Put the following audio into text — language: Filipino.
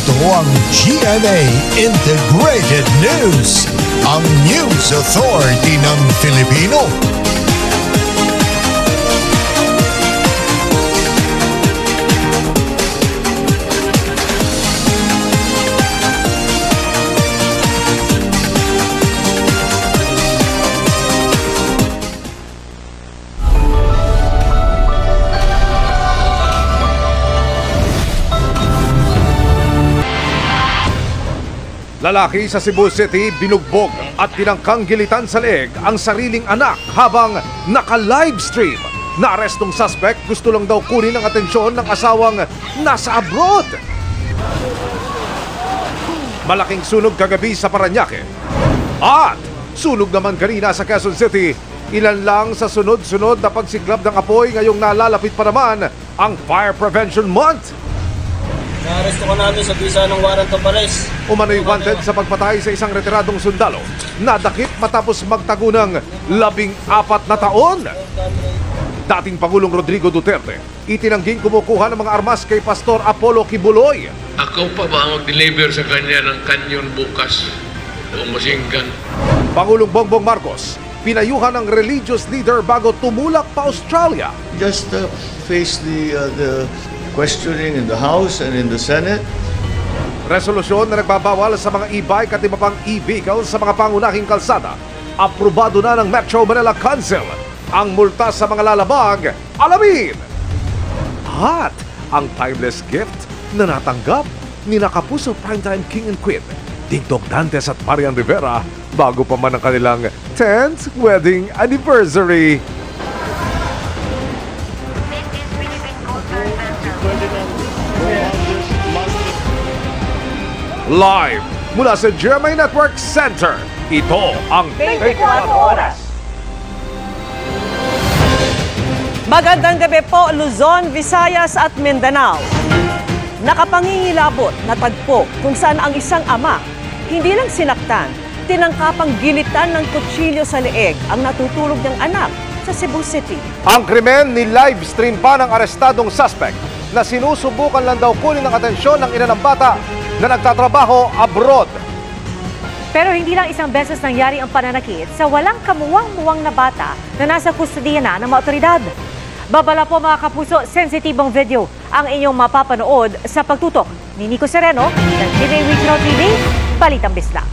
Ito ang GMA Integrated News, ang News Authority ng Filipino. Lalaki sa Cebu City binugbog at tinangkang gilitan sa leeg ang sariling anak habang naka-livestream. Naarestong suspect gusto lang daw kunin ang atensyon ng asawang nasa abroad. Malaking sunog kagabi sa Parañaque. At sunog naman kanina sa Quezon City. Ilan lang sa sunod-sunod na pagsiklab ng apoy ngayong nalalapit pa naman ang Fire Prevention Month. Naaresto ko natin sa bisa ng warrant of arrest. Umano'y wanted sa pagpatay sa isang retiradong sundalo. Nadakip matapos magtago ng 14 na taon. Dating Pangulong Rodrigo Duterte, itinangging kumukuha ng mga armas kay Pastor Apollo Kibuloy. Ako pa ba ang mag-deliver sa kanya ng kanyon bukas o masinggan? Pangulong Bongbong Marcos, pinayuhan ng religious leader bago tumulak pa Australia. Just face the questioning in the House and in the Senate. Resolusyon na nagbabawal sa mga e-bike at iba pang e-vehicles sa mga pangunahing kalsada. Aprobado na ng Metro Manila Council. Ang multa sa mga lalabag, alamin! At ang timeless gift na natanggap ni Kapuso Primetime King and Queen, Digdog Dantes at Marian Rivera, bago pa man ang kanilang 10th wedding anniversary. Live mula sa GMA Network Center, ito ang 24 Oras. Magandang gabi po, Luzon, Visayas at Mindanao. Nakapangingilabot na tagpo kung saan ang isang ama hindi lang sinaktan, tinangkapang gilitan ng kutsilyo sa leeg ang natutulog niyang anak sa Cebu City. Ang krimen ni livestream pa ng arestadong suspect na sinusubukan lang daw kunin ang atensyon ng ina ng bata na nagtatrabaho abroad. Pero hindi lang isang beses nangyari ang pananakit sa walang kamuwang-muwang na bata na nasa kustudiya na ng mga otoridad. Babala po mga kapuso, sensitibong video ang inyong mapapanood sa pagtutok ni Nico Sereno ng GMA Regional TV, Balitang Bisla.